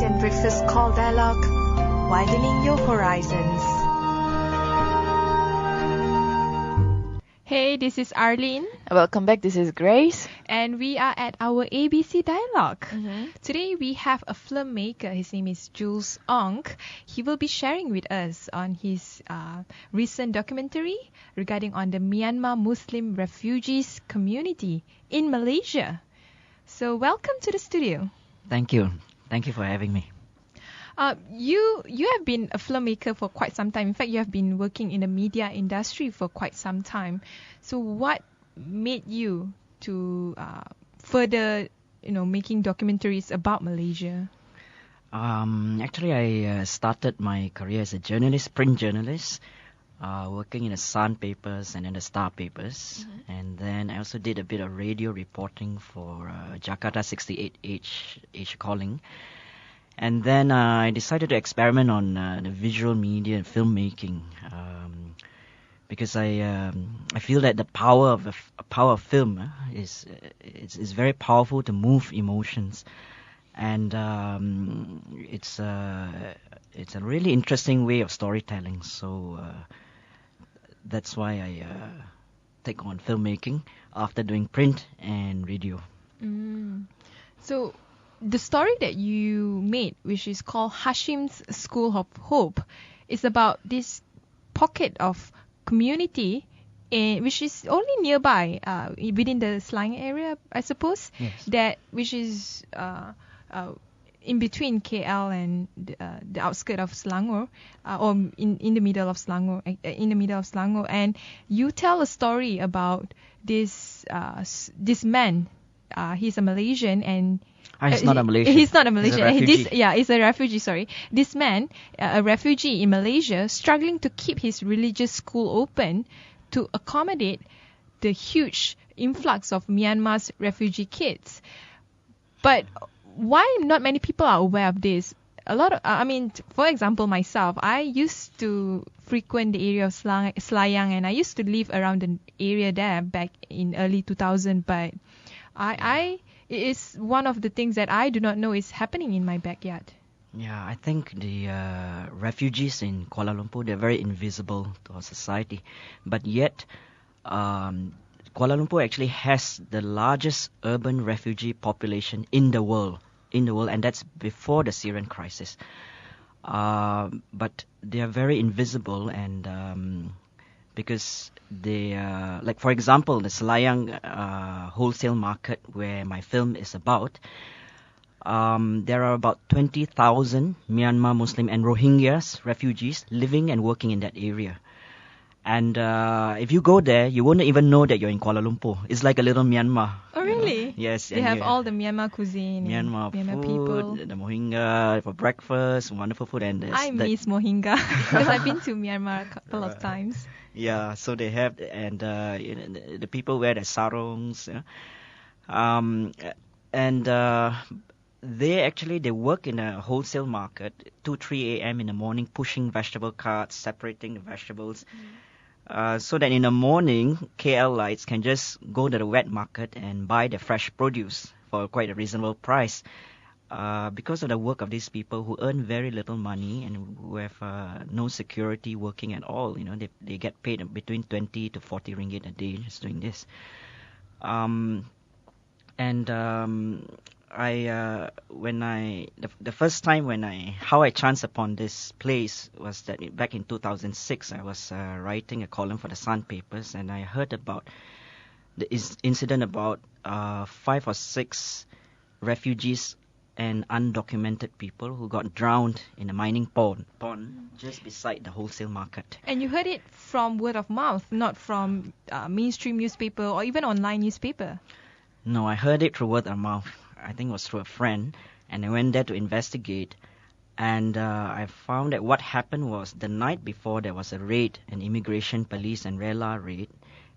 ASEAN Breakfast Call Dialogue, widening your horizons. Hey, this is Arlene. Welcome back, this is Grace. And we are at our ABC Dialogue. Mm-hmm. Today we have a filmmaker. His name is Jules Ong. He will be sharing with us on his recent documentary regarding on the Myanmar Muslim refugees community in Malaysia. So welcome to the studio. Thank you. Thank you for having me. You have been a filmmaker for quite some time. In fact, you have been working in the media industry for quite some time. So what made you to further, making documentaries about Malaysia? Actually, I started my career as a journalist, print journalist, working in the Sun papers and then the Star papers. Mm-hmm. And then I also did a bit of radio reporting for Jakarta 68H Calling. And then I decided to experiment on the visual media and filmmaking because I feel that the power of film is very powerful to move emotions, and it's a really interesting way of storytelling. So that's why I take on filmmaking after doing print and radio. So the story that you made, which is called Hashim's School of Hope, is about this pocket of community which is only nearby within the Selang area, I suppose. Yes. Which is in between KL and the outskirts of Selangor, or in the middle of Selangor, and you tell a story about this man. He's a Malaysian and. He's not a Malaysian. He's not a Malaysian. He's a refugee. He's a refugee, sorry. This man, a refugee in Malaysia, struggling to keep his religious school open to accommodate the huge influx of Myanmar's refugee kids. But why not many people are aware of this? For example, myself, I used to frequent the area of Selayang, and I used to live around the area there back in early 2000, but it is one of the things that I do not know is happening in my backyard. Yeah, I think the refugees in Kuala Lumpur, they're very invisible to our society. But yet, Kuala Lumpur actually has the largest urban refugee population in the world, and that's before the Syrian crisis. But they are very invisible, and because they, like for example, the Selayang wholesale market where my film is about, there are about 20,000 Myanmar Muslim and Rohingyas refugees living and working in that area. And if you go there, you won't even know that you're in Kuala Lumpur. It's like a little Myanmar. Oh, really? Yes. They have all the Myanmar cuisine. Myanmar food, people. The Mohinga for breakfast, wonderful food. And I miss Mohinga because I've been to Myanmar a couple of times. Yeah, so they have, and the people wear their sarongs, they work in a wholesale market 2-3 a.m. in the morning, pushing vegetable carts, separating the vegetables, so that in the morning KLites can just go to the wet market and buy the fresh produce for quite a reasonable price. Because of the work of these people who earn very little money and who have no security working at all, they get paid between 20 to 40 ringgit a day just doing this. The first time how I chanced upon this place was that back in 2006, I was writing a column for the Sun papers, and I heard about the incident about 5 or 6 refugees and undocumented people who got drowned in a mining pond just beside the wholesale market. And you heard it from word of mouth, not from mainstream newspaper or even online newspaper? No, I heard it through word of mouth. I think it was through a friend, and I went there to investigate. And I found that what happened was the night before there was a raid, an immigration, police and RELA raid,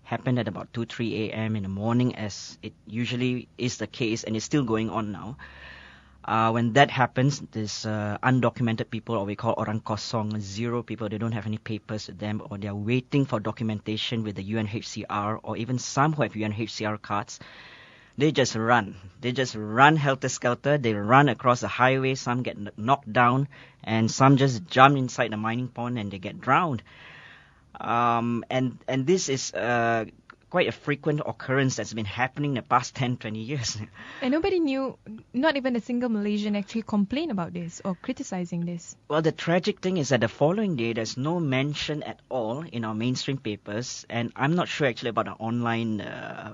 happened at about 2-3 a.m. in the morning, as it usually is the case, and it's still going on now. When that happens, this undocumented people, or we call orang kosong, 0 people, they don't have any papers with them, or they're waiting for documentation with the UNHCR, or even some who have UNHCR cards. They just run. They just run helter-skelter. They run across the highway. Some get knocked down, and some just jump inside the mining pond and they get drowned. And this is quite a frequent occurrence that's been happening in the past 10, 20 years. And nobody knew, not even a single Malaysian actually complained about this or criticizing this. Well, the tragic thing is that the following day, there's no mention at all in our mainstream papers, and I'm not sure actually about an online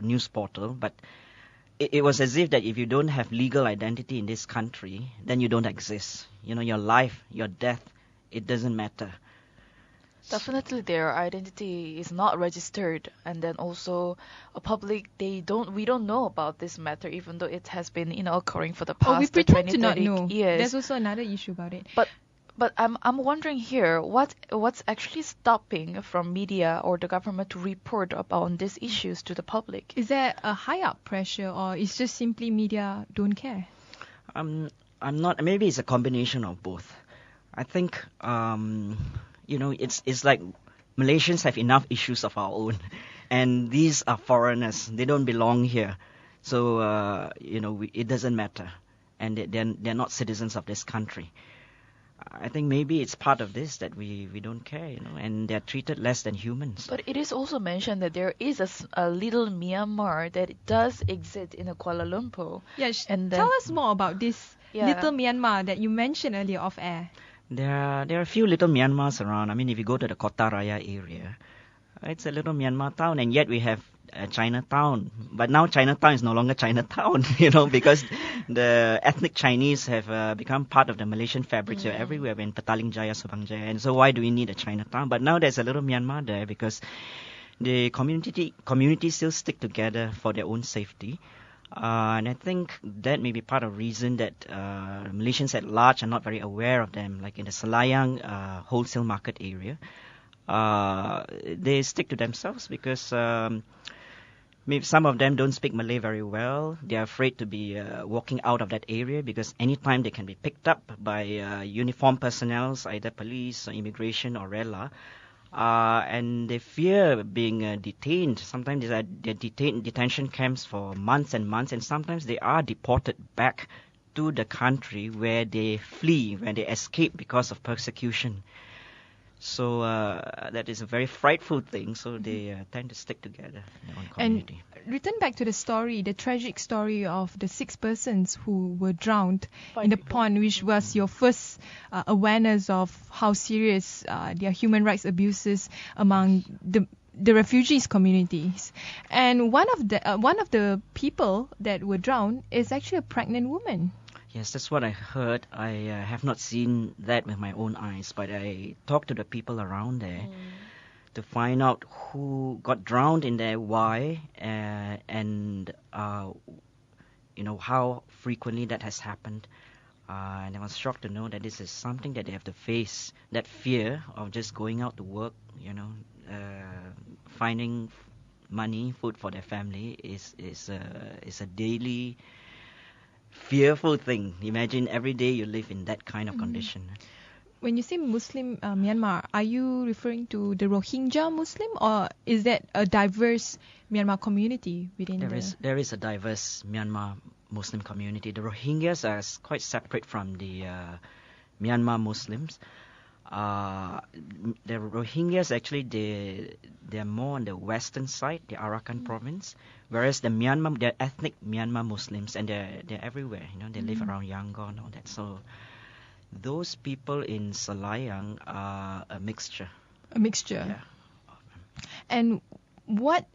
news portal, but it was as if that if you don't have legal identity in this country, then you don't exist. You know, your life, your death, it doesn't matter. Definitely their identity is not registered, and then also a public we don't know about this matter, even though it has been occurring for the past We pretend 20, to not 30 know. years. There's also another issue about it. But I'm wondering here what's actually stopping from media or the government to report about these issues to the public? Is there a high up pressure, or is just simply media don't care? I'm not. Maybe it's a combination of both. I think it's like Malaysians have enough issues of our own, and these are foreigners. They don't belong here, so it doesn't matter, and they're not citizens of this country. I think maybe it's part of this that we don't care, and they're treated less than humans. But it is also mentioned that there is a little Myanmar that does exist in Kuala Lumpur. Yeah, and tell us more about this little Myanmar that you mentioned earlier off air. There are a few little Myanmars around. I mean, if you go to the Kota Raya area, it's a little Myanmar town, and yet we have Chinatown. But now Chinatown is no longer Chinatown, because the ethnic Chinese have become part of the Malaysian fabric. So everywhere in Petaling Jaya, Subang Jaya. And so why do we need a Chinatown? But now there's a little Myanmar there because the community still stick together for their own safety. And I think that may be part of the reason that Malaysians at large are not very aware of them. Like in the Selayang wholesale market area, they stick to themselves because maybe some of them don't speak Malay very well. They're afraid to be walking out of that area because anytime they can be picked up by uniformed personnel, either police or immigration or RELA. And they fear being detained. Sometimes they're detained in detention camps for months and months, and sometimes they are deported back to the country where they flee, where they escape because of persecution. So that is a very frightful thing. So they tend to stick together in their own community. And return back to the story, the tragic story of the 6 persons who were drowned in the pond, which was your first awareness of how serious their human rights abuses among the refugees communities. And one of the people that were drowned is actually a pregnant woman. Yes, that's what I heard. I have not seen that with my own eyes, but I talked to the people around there to find out who got drowned in there, why, and how frequently that has happened. And I was shocked to know that this is something that they have to face. That fear of just going out to work, finding money, food for their family is a daily fearful thing. Imagine every day you live in that kind of condition. When you say Muslim Myanmar, are you referring to the Rohingya Muslim, or is that a diverse Myanmar community within There is a diverse Myanmar Muslim community. The Rohingyas are quite separate from the Myanmar Muslims. The Rohingyas actually they're more on the western side, the Arakan province, whereas they're ethnic Myanmar Muslims, and they're everywhere. They live around Yangon and all that. So those people in Selayang are a mixture. A mixture. Yeah. And what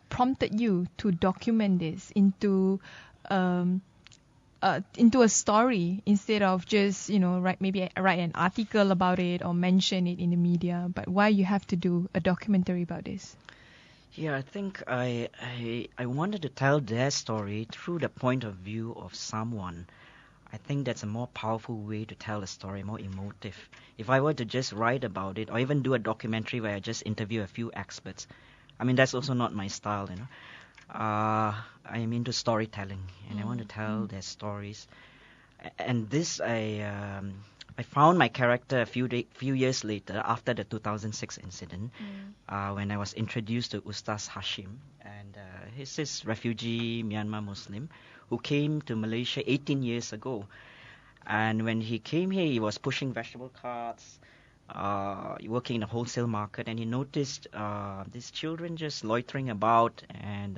prompted you to document this into a story instead of just write an article about it or mention it in the media? But why you have to do a documentary about this? Yeah, I think I wanted to tell their story through the point of view of someone. I think that's a more powerful way to tell a story, more emotive. If I were to just write about it or even do a documentary where I just interview a few experts, I mean, that's also not my style, I am into storytelling, and I want to tell their stories. And this I I found my character a few years later after the 2006 incident, when I was introduced to Ustaz Hashim, and he's this refugee Myanmar Muslim who came to Malaysia 18 years ago. And when he came here, he was pushing vegetable carts, working in a wholesale market, and he noticed these children just loitering about, and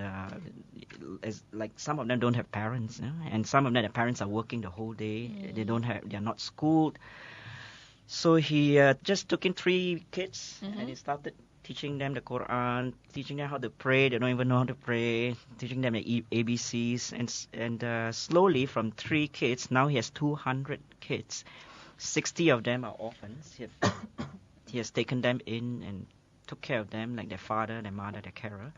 like some of them don't have parents, and some of them, their parents are working the whole day. They're not schooled. So he just took in 3 kids, and he started teaching them the Quran, teaching them how to pray. They don't even know how to pray. Teaching them the ABCs, and slowly from 3 kids, now he has 200 kids. 60 of them are orphans. He has taken them in and took care of them like their father, their mother, their carer.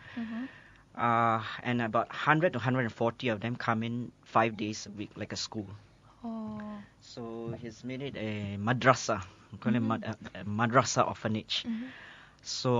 And about 100 to 140 of them come in 5 days a week, like a school. So he's made it a madrasa. We call it a madrasa orphanage. So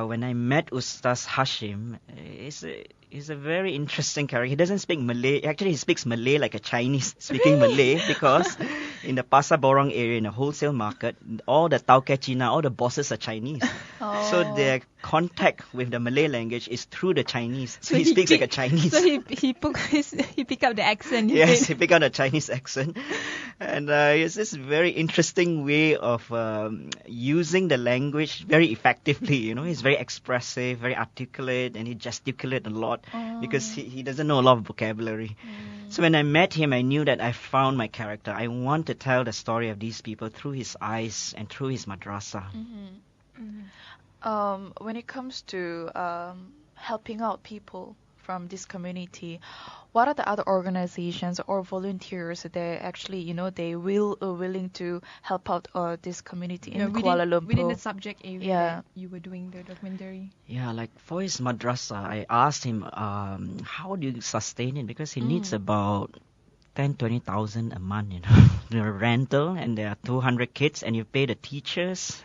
when I met Ustaz Hashim, he's a very interesting character. He doesn't speak Malay. Actually, he speaks Malay like a Chinese speaking Malay, because in the Pasar Borong area, in the wholesale market, all the Tauke Cina, all the bosses are Chinese. So their contact with the Malay language is through the Chinese. So he speaks like a Chinese. So he picked up the accent. Yes, he picked up the Chinese accent. And it's this very interesting way of using the language very effectively. He's very expressive, very articulate, and he gesticulates a lot because he doesn't know a lot of vocabulary. So when I met him, I knew that I found my character. I want to tell the story of these people through his eyes and through his madrasa. When it comes to helping out people from this community, what are the other organizations or volunteers that actually, they willing to help out this community in Kuala Lumpur? Within the subject area that you were doing the documentary? Yeah, like for his madrasa, I asked him, how do you sustain it? Because he needs about 20,000 a month, the rental, and there are 200 kids, and you pay the teachers.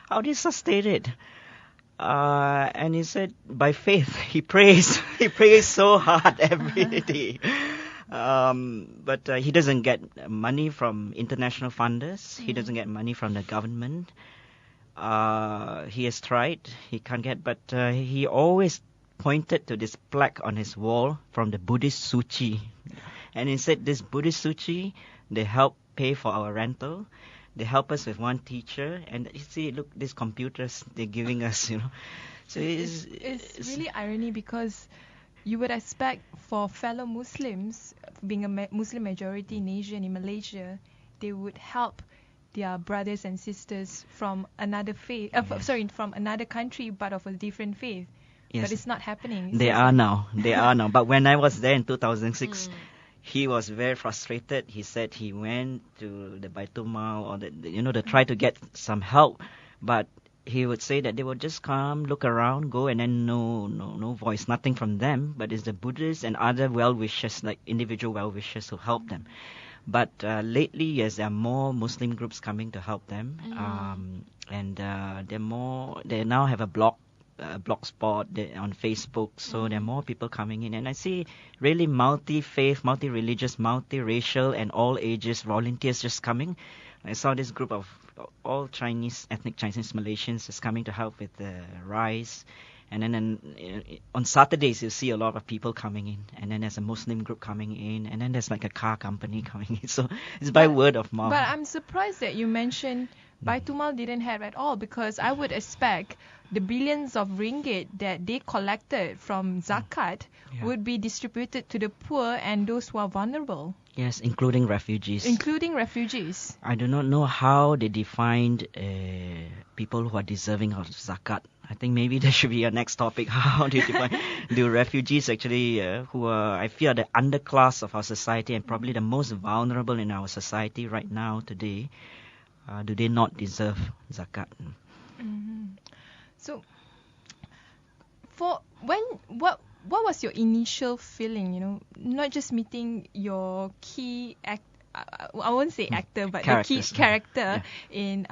How do you sustain it? And he said, by faith. He prays. He prays so hard every day. But he doesn't get money from international funders. He doesn't get money from the government. He has tried. He can't get, but he always pointed to this plaque on his wall from the Buddhist Suchi. And he said, this Buddhist Suchi, they help pay for our rental. They help us with one teacher, and you see, look, these computers they're giving us, So it's really irony, because you would expect for fellow Muslims, being a Muslim majority in Asia and in Malaysia, they would help their brothers and sisters from another faith, from another country but of a different faith. Yes. But it's not happening. They are now. But when I was there in 2006. He was very frustrated. He said he went to the Baitul Mal or to try to get some help, but he would say that they would just come, look around, go, and then no voice, nothing from them. But it's the Buddhists and other well-wishers, like individual well-wishers, who help them. But lately, yes, there are more Muslim groups coming to help them, and they now have a blogspot on Facebook, so there are more people coming in, and I see really multi-faith, multi-religious, multi-racial, and all ages volunteers just coming. I saw this group of all ethnic Chinese Malaysians just coming to help with the rice, and then on Saturdays you see a lot of people coming in, and then there's a Muslim group coming in, and then there's like a car company coming in, so it's by word of mouth. But I'm surprised that you mentioned Baitul Mal didn't have at all, because I would expect the billions of ringgit that they collected from zakat would be distributed to the poor and those who are vulnerable. Yes, including refugees. I do not know how they defined people who are deserving of zakat. I think maybe that should be our next topic. How do you define do refugees actually who are, I feel, the underclass of our society and probably the most vulnerable in our society right now today, do they not deserve zakat? So, what was your initial feeling? Not just meeting your key I won't say actor, but the key character in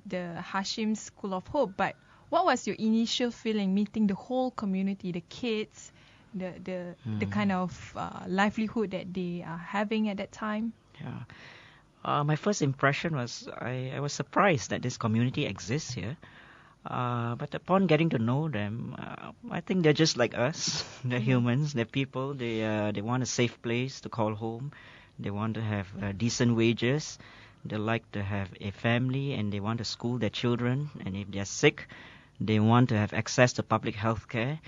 the Hashim School of Hope. But what was your initial feeling meeting the whole community, the kids, the kind of livelihood that they are having at that time? Yeah. My first impression was I was surprised that this community exists here. But upon getting to know them, I think they're just like us. They're humans. They're people. They want a safe place to call home. They want to have decent wages. They like to have a family, and they want to school their children. And if they're sick, they want to have access to public health care.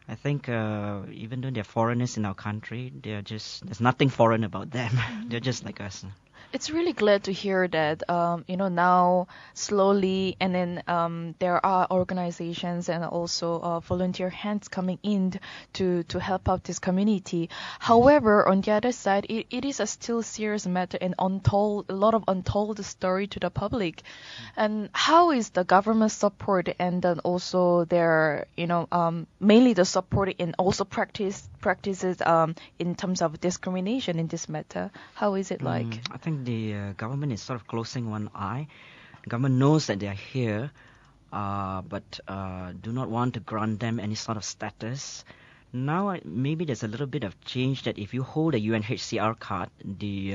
I think even though they're foreigners in our country, there's nothing foreign about them. They're just like us. It's really glad to hear that, now slowly, and then there are organizations and also volunteer hands coming in to help out this community. However, on the other side, it is a still serious matter and a lot of untold story to the public. And how is the government support and then also their, mainly the support and also practices in terms of discrimination in this matter? How is it like? I think the government is sort of closing one eye. The government knows that they are here, but do not want to grant them any sort of status. Now maybe there's a little bit of change that if you hold a UNHCR card, the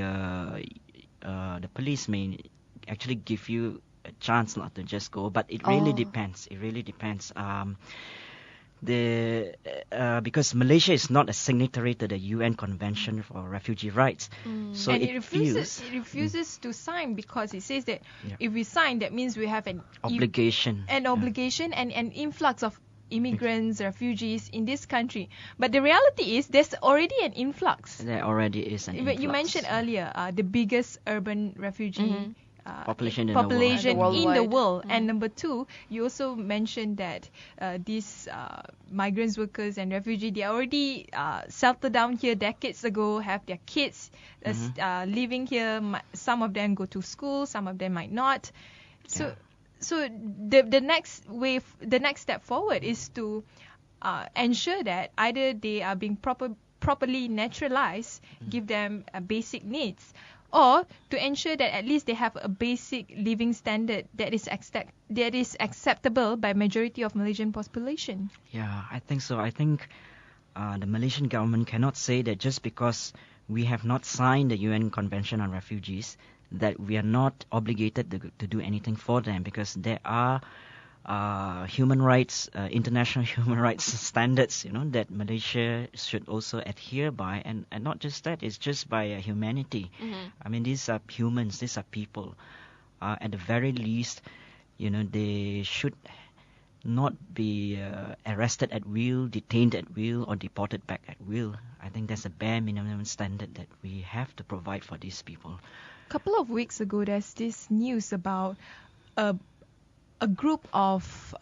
police may actually give you a chance not to just go. But it really depends. It really depends. Because Malaysia is not a signatory to the UN Convention for Refugee Rights, so and it refuses to sign because it says that if we sign, that means we have an obligation, and an influx of immigrants, refugees in this country. But the reality is there's already an influx. There already is an influx. You mentioned earlier the biggest urban refugee population in the world. And number two, you also mentioned that these migrants, workers and refugees, they already settled down here decades ago, have their kids living here. Some of them go to school, some of them might not. So the next step forward is to ensure that either they are being properly naturalized, give them basic needs, or to ensure that at least they have a basic living standard that is acceptable by majority of Malaysian population. Yeah, I think so. I think the Malaysian government cannot say that just because we have not signed the UN Convention on Refugees that we are not obligated to do anything for them, because there are human rights, international human rights standards, that Malaysia should adhere adhere by, and not just that, it's just by humanity. I mean, these are humans, these are people. At the very least, they should not be arrested at will, detained at will, or deported back at will. I think that's a bare minimum standard that we have to provide for these people. A couple of weeks ago, there's this news about a group of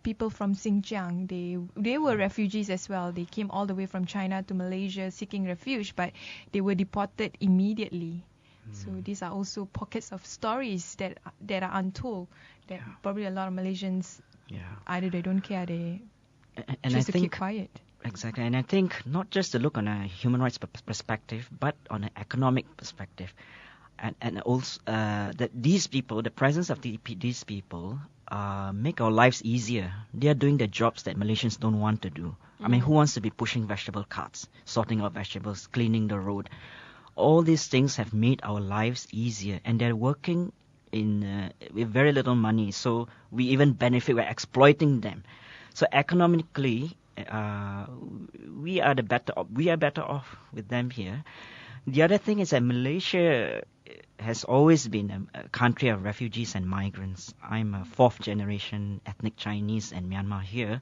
people from Xinjiang. They were refugees as well. They came all the way from China to Malaysia seeking refuge, but they were deported immediately. So these are also pockets of stories that are untold, that probably a lot of Malaysians, either they don't care, they choose to keep quiet. Exactly, and I think not just to look on a human rights perspective, but on an economic perspective. And also that these people, the presence of these people, make our lives easier. They are doing the jobs that Malaysians don't want to do. I mean, who wants to be pushing vegetable carts, sorting out vegetables, cleaning the road? All these things have made our lives easier, and they're working with very little money. So we even benefit. We're exploiting them. So economically, we are better off with them here. The other thing is that Malaysia has always been a country of refugees and migrants. I'm a fourth generation ethnic Chinese in Myanmar here.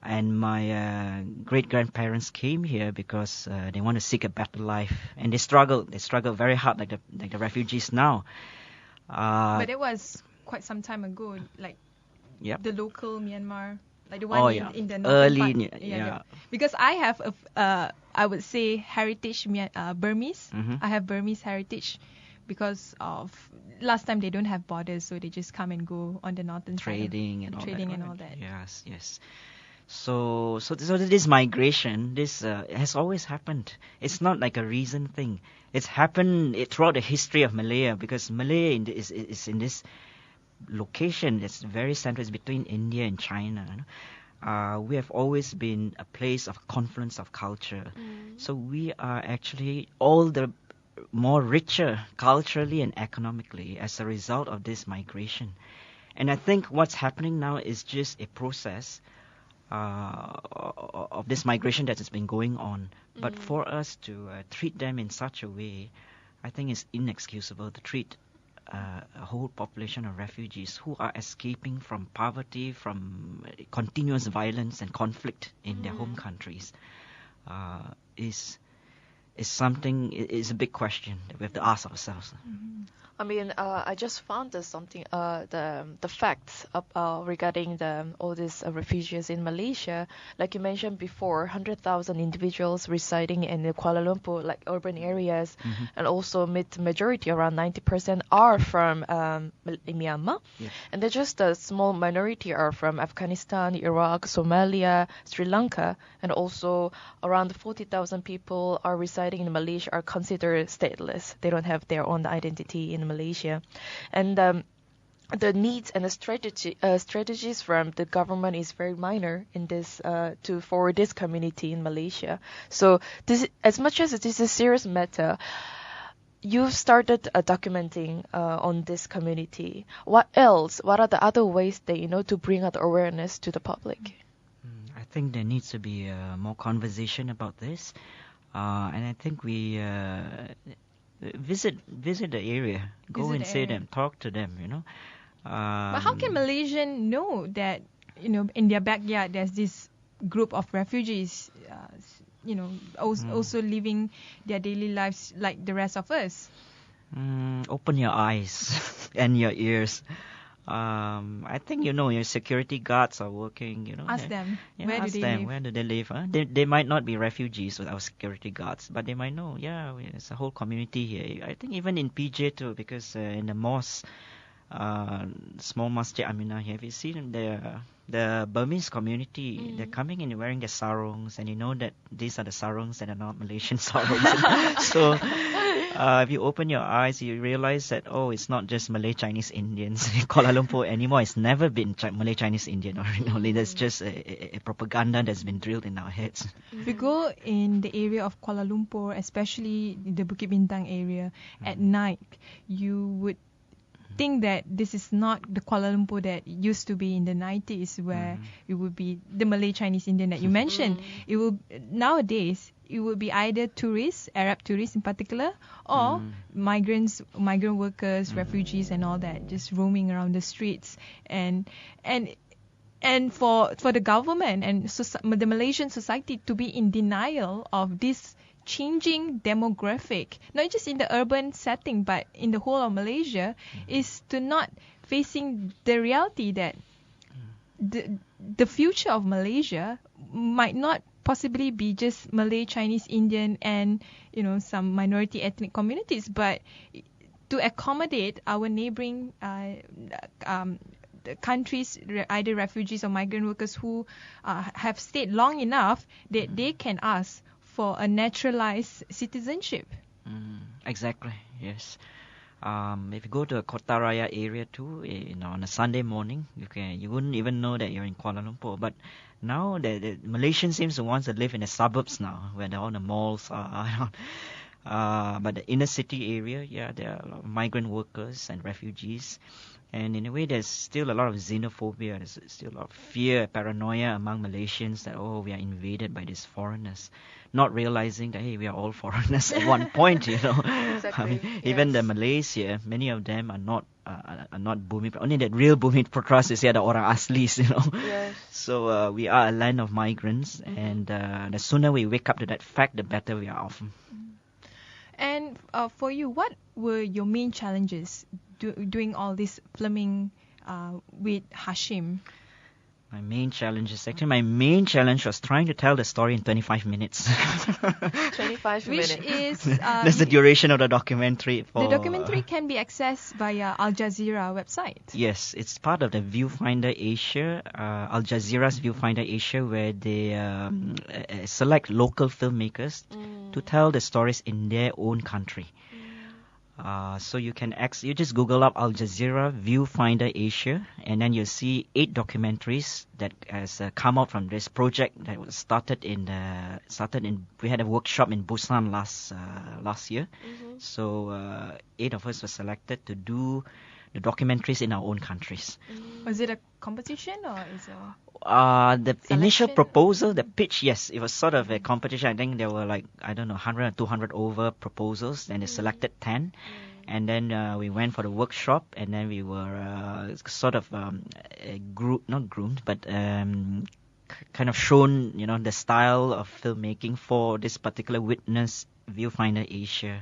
And my great-grandparents came here because they want to seek a better life. And they struggle very hard like the refugees now. But it was quite some time ago, like the local Myanmar, like the one in the northern part. Because I have I would say heritage Burmese. I have Burmese heritage because of last time they don't have borders, so they just come and go on the northern trading side. And all that. Yes. So this migration, this has always happened. It's not like a recent thing. It's happened throughout the history of Malaya, because Malaya is in this location that's very central. It's between India and China. We have always been a place of confluence of culture. So we are actually all the more richer culturally and economically as a result of this migration. And I think what's happening now is just a process of this migration that has been going on. But for us to treat them in such a way, I think it's inexcusable to treat a whole population of refugees who are escaping from poverty, from continuous violence and conflict in their home countries, is a big question that we have to ask ourselves. I mean, I just found there's something, the facts regarding all these refugees in Malaysia. Like you mentioned before, 100,000 individuals residing in the Kuala Lumpur, like urban areas, and also majority, around 90%, are from Myanmar. Yeah. And they're just a small minority are from Afghanistan, Iraq, Somalia, Sri Lanka, and also around 40,000 people are residing in Malaysia are considered stateless. They don't have their own identity in Malaysia. And the needs and the strategies from the government is very minor in this for this community in Malaysia. So this, as much as it is a serious matter, you've started documenting on this community. What else? What are the other ways that to bring out awareness to the public? I think there needs to be more conversation about this, and I think we visit the area, go and see them, talk to them. But how can Malaysian know that in their backyard there's this group of refugees, also living their daily lives like the rest of us? Open your eyes and your ears. I think your security guards are working. Ask them. Where do they live? They might not be refugees with our security guards, but they might know. Yeah, there's a whole community here. I think even in PJ too, because in the mosque, small masjid Aminah, have you seen the Burmese community? They're coming in wearing their sarongs, and you know that these are the sarongs and are not Malaysian sarongs. So if you open your eyes, you realize that it's not just Malay Chinese Indians in Kuala Lumpur anymore. It's never been Malay Chinese Indian originally. That's just a propaganda that's been drilled in our heads. If you go in the area of Kuala Lumpur, especially the Bukit Bintang area, at night, you would think that this is not the Kuala Lumpur that used to be in the 90s, where it would be the Malay Chinese Indian that you mentioned. Nowadays it would be either tourists, Arab tourists in particular, or migrant workers, refugees, and all that, just roaming around the streets. And for the government and the Malaysian society to be in denial of this changing demographic, not just in the urban setting but in the whole of Malaysia, is to not facing the reality that the future of Malaysia might not possibly be just Malay, Chinese, Indian, and some minority ethnic communities, but to accommodate our neighboring countries, either refugees or migrant workers who have stayed long enough that they can ask for a naturalized citizenship. Exactly, yes. If you go to a Kota Raya area too, on a Sunday morning, you wouldn't even know that you're in Kuala Lumpur. But now the Malaysian seems to want to live in the suburbs now, where all the malls are. But the inner city area, there are a lot of migrant workers and refugees. And in a way, there's still a lot of xenophobia. There's still a lot of fear, paranoia among Malaysians that, we are invaded by these foreigners. Not realizing that, hey, we are all foreigners at one point, Exactly. I mean, even the Malays here, many of them are not Bumi. Only that real Bumi Putras is here, the orang aslis, Yes. So we are a land of migrants, and the sooner we wake up to that fact, the better we are off. And for you, what were your main challenges doing all this filming with Hashim? My main challenge was trying to tell the story in 25 minutes. 25 minutes. Which is... That's the duration of the documentary. The documentary can be accessed via Al Jazeera website. Yes, it's part of the Viewfinder Asia, Al Jazeera's Viewfinder Asia, where they select local filmmakers to tell the stories in their own country. So you can you just Google up Al Jazeera Viewfinder Asia, and then you'll see 8 documentaries that has come out from this project that was started in. We had a workshop in Busan last year. So 8 of us were selected to do the documentaries in our own countries. Was it a competition or is it? The initial proposal, the pitch, yes, it was sort of a competition. I think there were 100 or 200 over proposals, and they selected 10. And then we went for the workshop, and then we were sort of not groomed, but kind of shown, the style of filmmaking for this particular Witness Viewfinder Asia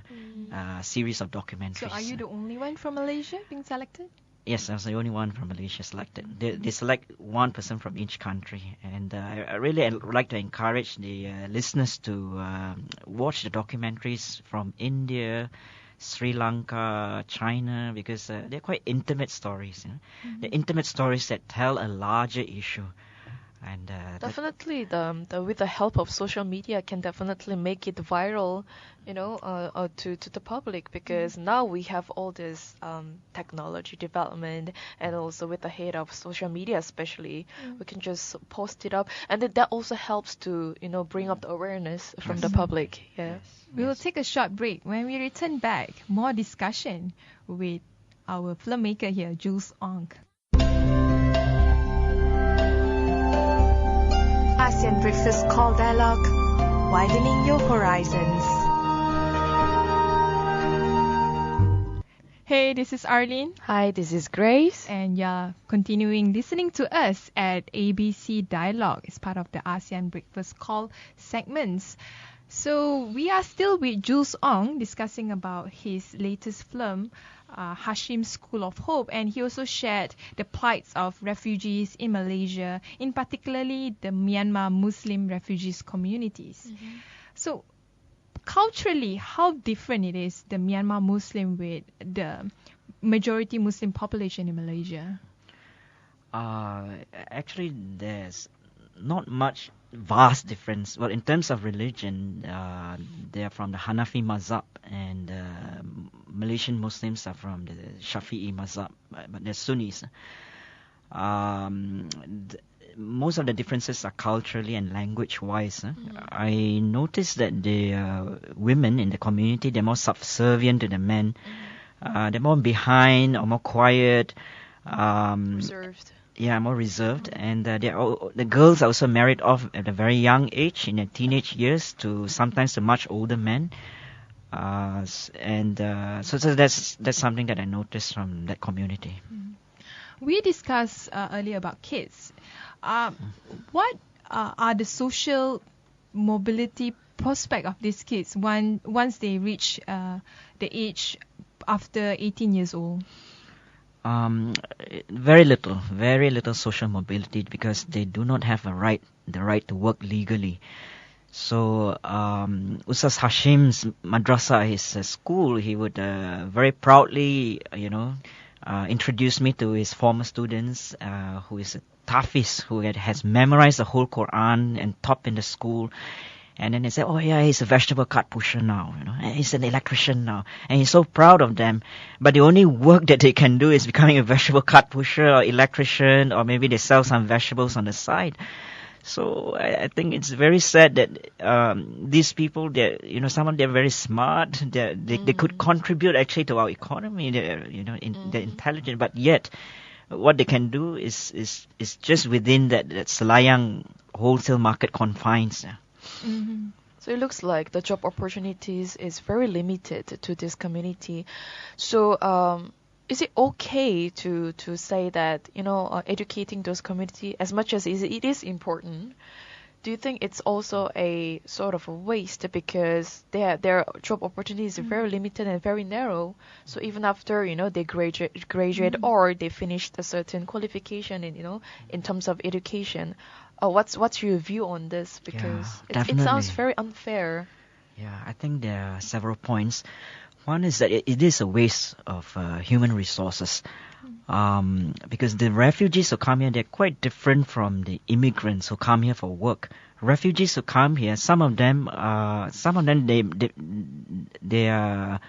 series of documentaries. So are you the only one from Malaysia being selected? Yes, I was the only one from Malaysia selected. They select one person from each country, and I really would like to encourage the listeners to watch the documentaries from India, Sri Lanka, China, because they're quite intimate stories. They're intimate stories that tell a larger issue. And definitely, with the help of social media, can definitely make it viral, to the public, because now we have all this technology development, and also with the aid of social media, especially, we can just post it up, and that also helps to bring up the awareness from the public. Yeah. We will take a short break. When we return back, more discussion with our filmmaker here, Jules Ong. ASEAN Breakfast Call Dialogue, widening your horizons. Hey, this is Arlene. Hi, this is Grace. And you're continuing listening to us at ABC Dialogue. It's part of the ASEAN Breakfast Call segments. So we are still with Jules Ong discussing about his latest film, Hashim's School of Hope, and he also shared the plights of refugees in Malaysia, in particularly the Myanmar Muslim refugees communities. So culturally, how different it is, the Myanmar Muslim with the majority Muslim population in Malaysia? Actually, there's not much vast difference. Well, in terms of religion, they are from the Hanafi mazhab, and Malaysian Muslims are from the Shafi'i mazhab, but they're Sunnis. Most of the differences are culturally and language-wise. I noticed that the women in the community, they're more subservient to the men. They're more behind or more quiet. Reserved. Yeah, more reserved, and the girls are also married off at a very young age, in their teenage years, to sometimes to much older men, so that's something that I noticed from that community. We discussed earlier about kids. What are the social mobility prospect of these kids once they reach the age after 18 years old? Very little social mobility, because they do not have the right to work legally. So Ustaz Hashim's madrasa, his school, he would very proudly introduce me to his former students, who is a Tafiz, who has memorized the whole Quran and top in the school. And then they say, oh yeah, he's a vegetable cart pusher now, and he's an electrician now. And he's so proud of them. But the only work that they can do is becoming a vegetable cart pusher or electrician, or maybe they sell some vegetables on the side. So I think it's very sad that these people, they're very smart. They could contribute actually to our economy. They're intelligent, but yet what they can do is just within that Selayang wholesale market confines. So it looks like the job opportunities is very limited to this community. So is it okay to say that educating those community, as much as it is important, do you think it's also a sort of a waste, because their job opportunities are very limited and very narrow? So even after they graduate or they finished a certain qualification in terms of education, what's your view on this? Because it sounds very unfair. Yeah, I think there are several points. One is that it is a waste of human resources, because the refugees who come here, they're quite different from the immigrants who come here for work. Refugees who come here, some of them they are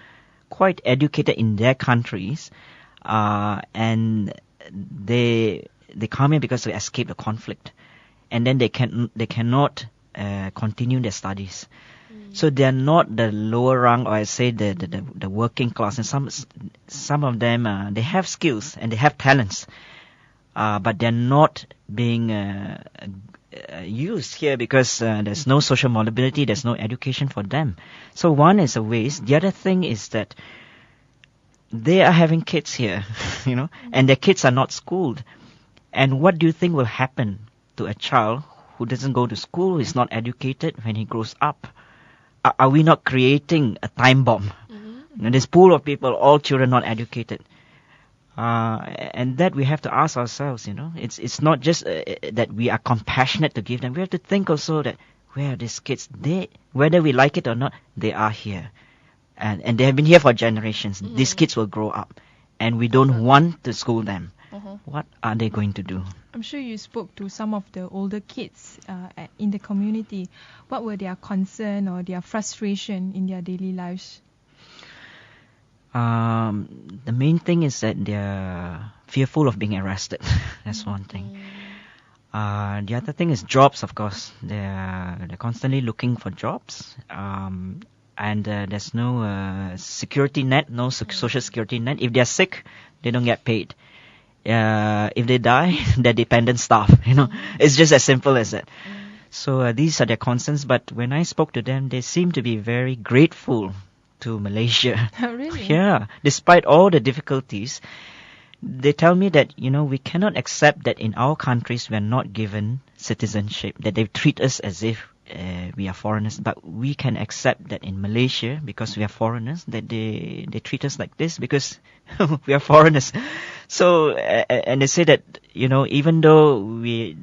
quite educated in their countries, and they come here because they escape the conflict, and then they cannot continue their studies. So they are not the lower rung, or I say the working class. And some of them they have skills and they have talents, but they're not being used here because there's no social mobility, there's no education for them. So one is a waste. The other thing is that they are having kids here, and their kids are not schooled. And what do you think will happen to a child who doesn't go to school, who is not educated when he grows up? Are we not creating a time bomb? This pool of people, all children not educated. And that we have to ask ourselves, It's not just that we are compassionate to give them. We have to think also that where are these kids? Whether we like it or not, they are here. And they have been here for generations. These kids will grow up. And we don't want to school them. What are they going to do? I'm sure you spoke to some of the older kids in the community. What were their concern or their frustration in their daily lives? The main thing is that they're fearful of being arrested. That's one thing. The other thing is jobs, of course. They're constantly looking for jobs. And there's no security net, no social security net. If they're sick, they don't get paid. If they die, they're dependent staff. It's just as simple as that. So these are their concerns. But when I spoke to them, they seem to be very grateful to Malaysia. Oh, really? Yeah. Despite all the difficulties, they tell me that we cannot accept that in our countries we are not given citizenship. That they treat us as if we are foreigners, but we can accept that in Malaysia, because we are foreigners, that they treat us like this because we are foreigners. So and they say that even though we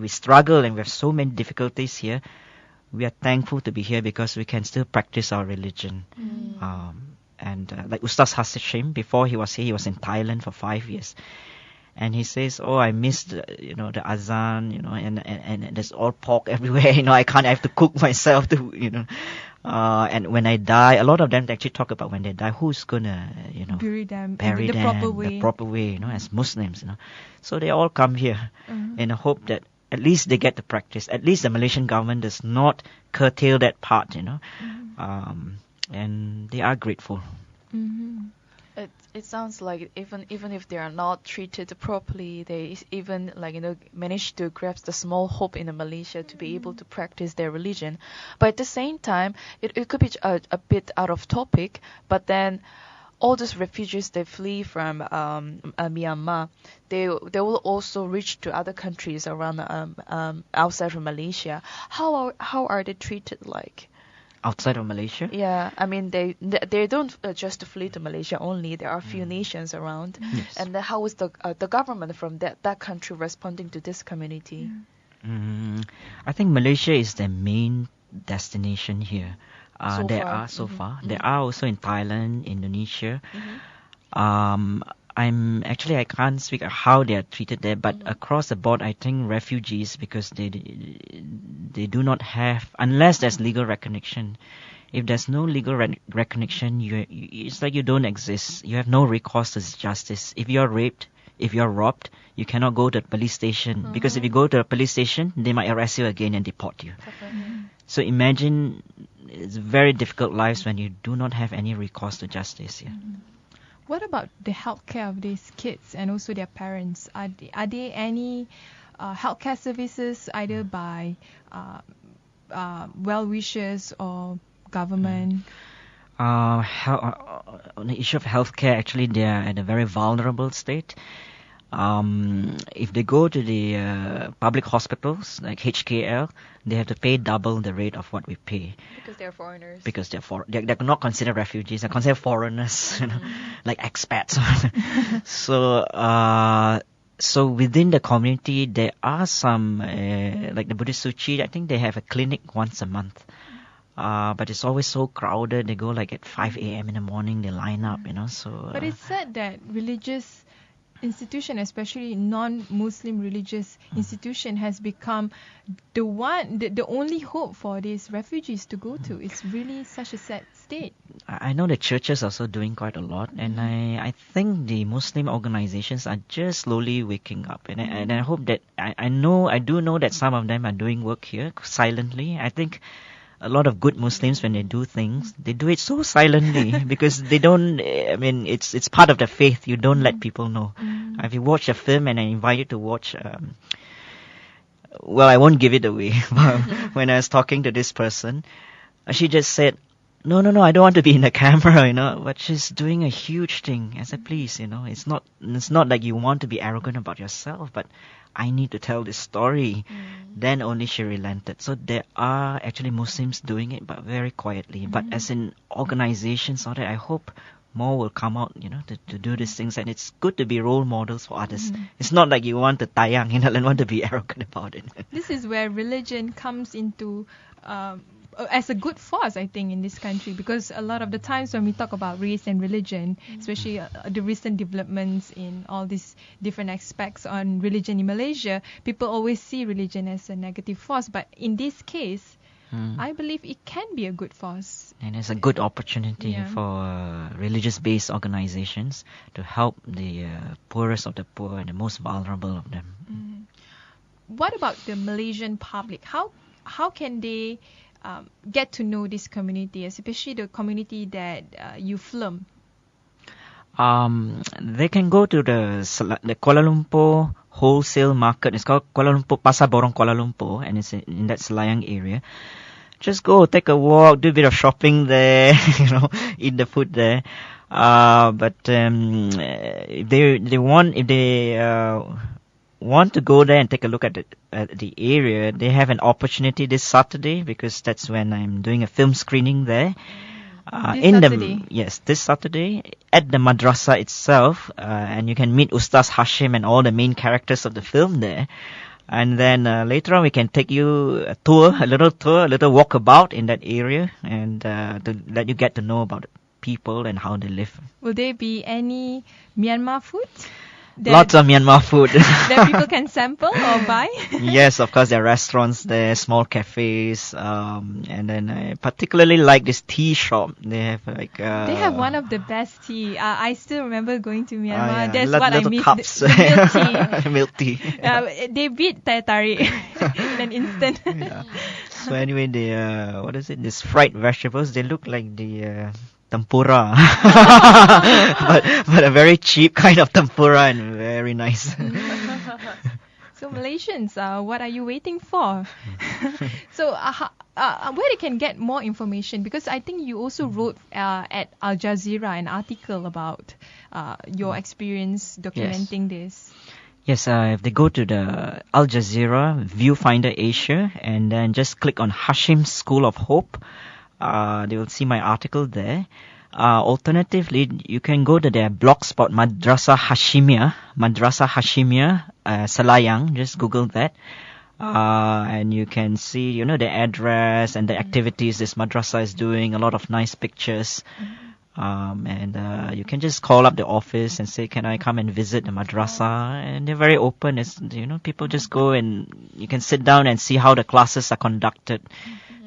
struggle and we have so many difficulties here, we are thankful to be here because we can still practice our religion. And like Ustaz Hashim, before he was here, he was in Thailand for 5 years. And he says, I missed, the azan, and there's all pork everywhere, I have to cook myself to, and when I die, a lot of them actually talk about when they die, who's gonna, bury them the proper way, as Muslims, So they all come here in a hope that at least they get to practice. At least the Malaysian government does not curtail that part, and they are grateful. It sounds like even if they are not treated properly, they even manage to grasp the small hope in Malaysia to be able to practice their religion. But at the same time, it could be a bit out of topic. But then all those refugees they flee from Myanmar, they will also reach to other countries around outside of Malaysia. How are they treated like? Outside of Malaysia? Yeah, I mean they don't just flee to Malaysia only. There are a few nations around, and how is the government from that country responding to this community? I think Malaysia is the main destination here. There are also in Thailand, Indonesia. I can't speak how they are treated there, but across the board, I think refugees, because they do not have, unless there's legal recognition. If there's no legal recognition, it's like you don't exist. You have no recourse to justice. If you're raped, if you're robbed, you cannot go to the police station, because if you go to a police station, they might arrest you again and deport you. So imagine it's very difficult lives when you do not have any recourse to justice here. What about the healthcare of these kids and also their parents? Are there any healthcare services either by well-wishers or government? On the issue of healthcare, actually, they are at a very vulnerable state. If they go to the public hospitals like HKL, they have to pay double the rate of what we pay. Because they're foreigners. Because they're not considered refugees. They're considered foreigners, like expats. So within the community, there are some, like the Buddhist Suchi, I think they have a clinic once a month. But it's always so crowded. They go like at 5 a.m. in the morning, they line up, So. But it's said that religious institution, especially non-Muslim religious institution, has become the only hope for these refugees to go to. It's really such a sad state. I know the churches are also doing quite a lot, and I think the Muslim organizations are just slowly waking up, and I hope that I do know that some of them are doing work here silently. I think a lot of good Muslims, when they do things, they do it so silently because they don't. I mean, it's part of the faith. You don't let people know. If you watch a film and I invite you to watch, well, I won't give it away. But when I was talking to this person, she just said, "No, I don't want to be in the camera, But she's doing a huge thing. I said, "Please, it's not like you want to be arrogant about yourself, but I need to tell this story." Then only she relented. So there are actually Muslims doing it, but very quietly. But as in organizations, all that, I hope more will come out, to do these things. And it's good to be role models for others. It's not like you want to tayang, and want to be arrogant about it. This is where religion comes into as a good force, I think, in this country, because a lot of the times when we talk about race and religion, especially the recent developments in all these different aspects on religion in Malaysia, people always see religion as a negative force. But in this case, I believe it can be a good force. And it's a good opportunity for religious-based organizations to help the poorest of the poor and the most vulnerable of them. What about the Malaysian public? How can they get to know this community, especially the community that you film? They can go to the Kuala Lumpur wholesale market. It's called Kuala Lumpur Pasar Borong Kuala Lumpur, and it's in that Selayang area. Just go, take a walk, do a bit of shopping there, eat the food there. But if they want to go there and take a look at the area, they have an opportunity this Saturday, because that's when I'm doing a film screening there. This Saturday at the madrasa itself, and you can meet Ustaz Hashim and all the main characters of the film there. And then later on, we can take you a little walkabout in that area, and to let you get to know about the people and how they live. Will there be any Myanmar food? Lots of Myanmar food that people can sample or buy? Yes, of course, there are restaurants there, small cafes, and then I particularly like this tea shop. They have they have one of the best tea. I still remember going to Myanmar. That's what I miss. Cups. The milk tea. They beat teh tarik in an instant. So anyway, what is it? These fried vegetables. They look like the tempura, but a very cheap kind of tempura and very nice. So Malaysians, what are you waiting for? So where they can get more information? Because I think you also wrote at Al Jazeera an article about your experience documenting this. Yes, if they go to the Al Jazeera Viewfinder Asia and then just click on Hashim's School of Hope, they will see my article there. Alternatively, you can go to their blogspot, Madrasah Hashimiyah, Selayang. Just Google that. And you can see, the address and the activities this madrasah is doing, a lot of nice pictures. And you can just call up the office and say, can I come and visit the madrasah? And they're very open. It's, people just go and you can sit down and see how the classes are conducted.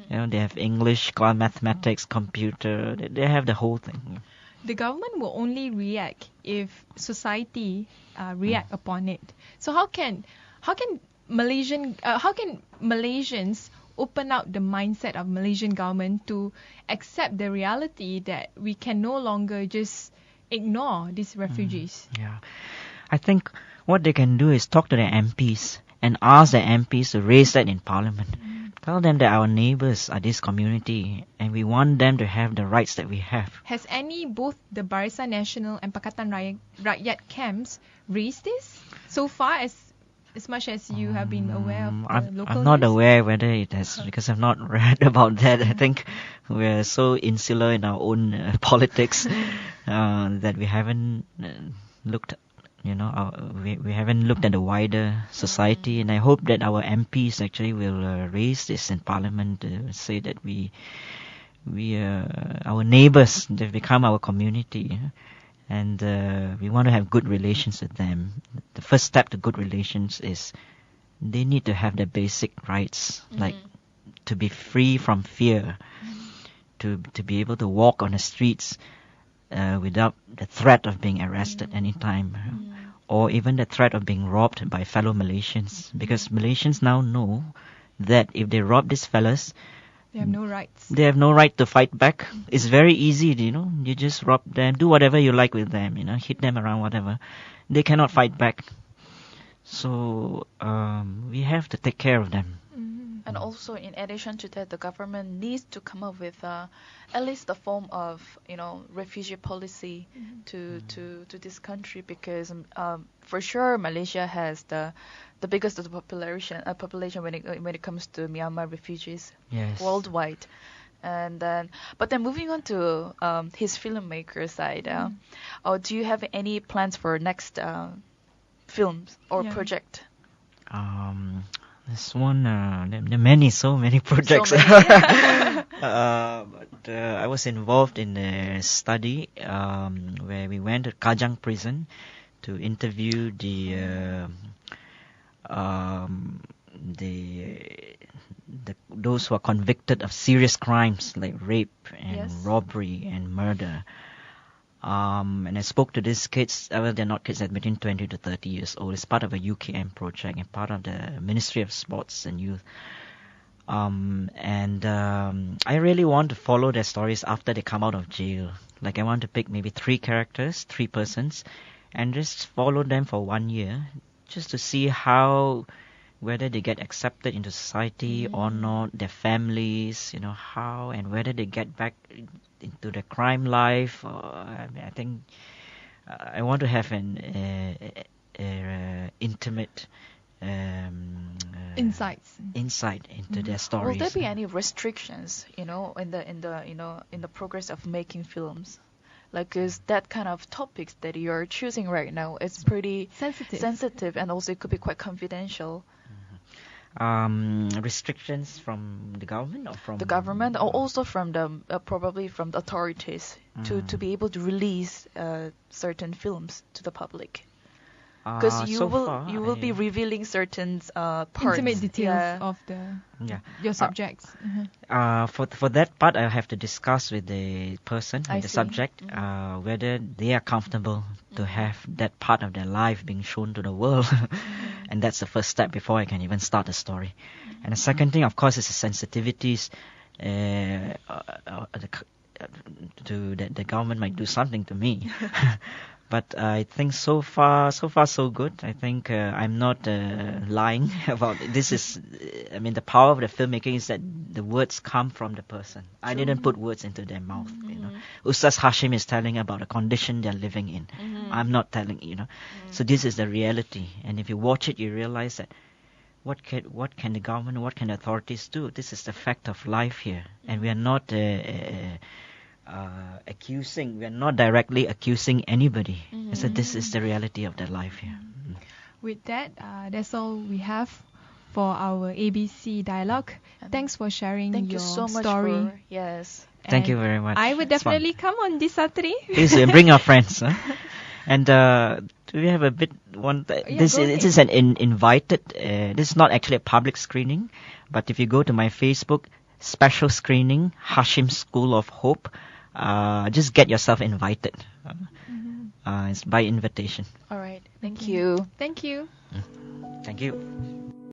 They have English, mathematics, computer. They have the whole thing. The government will only react if society react upon it. So how can Malaysians open out the mindset of Malaysian government to accept the reality that we can no longer just ignore these refugees? I think what they can do is talk to their MPs and ask their MPs to raise that in Parliament. Tell them that our neighbours are this community and we want them to have the rights that we have. Has both the Barisan Nasional and Pakatan Rakyat camps raised this so far, as much as you have been aware of the local I'm not news? aware whether it has, because I've not read about that. I think we're so insular in our own politics that we haven't looked we haven't looked at the wider society, and I hope that our MPs actually will raise this in Parliament to say that we our neighbours, they've become our community, and we want to have good relations with them. The first step to good relations is they need to have their basic rights, like to be free from fear, to be able to walk on the streets without the threat of being arrested anytime, or even the threat of being robbed by fellow Malaysians. Because Malaysians now know that if they rob these fellas, They have no rights. they have no right to fight back. It's very easy, you just rob them, do whatever you like with them, hit them around, whatever. They cannot fight back. So we have to take care of them. And also, in addition to that, the government needs to come up with at least a form of, refugee policy to this country, because for sure Malaysia has the biggest population when it comes to Myanmar refugees worldwide. And then, but then moving on to his filmmaker side, do you have any plans for next films or project? This one, there are so many projects. So many. But I was involved in a study where we went to Kajang prison to interview those who are convicted of serious crimes like rape and robbery and murder. And I spoke to these kids. Well, they're not kids, they're between 20 to 30 years old. It's part of a UKM project and part of the Ministry of Sports and Youth. I really want to follow their stories after they come out of jail. Like, I want to pick maybe 3 characters, 3 persons, and just follow them for 1 year, just to see whether they get accepted into society or not, their families, how and whether they get back into the crime life. I think I want to have an intimate insight into their stories. Will there be any restrictions, in the progress of making films? Like, 'cause that kind of topics that you're choosing right now is pretty sensitive, and also it could be quite confidential. Restrictions from the government, or from the government, or also from the probably from the authorities to be able to release certain films to the public, because you will be revealing certain parts, intimate details of your subjects. For that part, I have to discuss with the person, with the subject, whether they are comfortable to have that part of their life being shown to the world. And that's the first step before I can even start a story. And the second thing, of course, is the sensitivities. The government might do something to me. But I think so far so good. I think I'm not lying about it. This is, the power of the filmmaking is that the words come from the person. I didn't put words into their mouth. Ustaz Hashim is telling about the condition they're living in. I'm not telling. So this is the reality. And if you watch it, you realize that what can the government, what can the authorities do? This is the fact of life here, and we are not. We are not directly accusing anybody. So this is the reality of their life here. With that, that's all we have for our ABC dialogue. Thanks for sharing your so much story. Thank you very much. I would definitely come on this Saturday. Please bring your friends. And do we have a bit this is an invited. This is not actually a public screening, but if you go to my Facebook, special screening, Hashim School of Hope. Just get yourself invited. It's by invitation. All right. Thank you. Thank you. Thank you.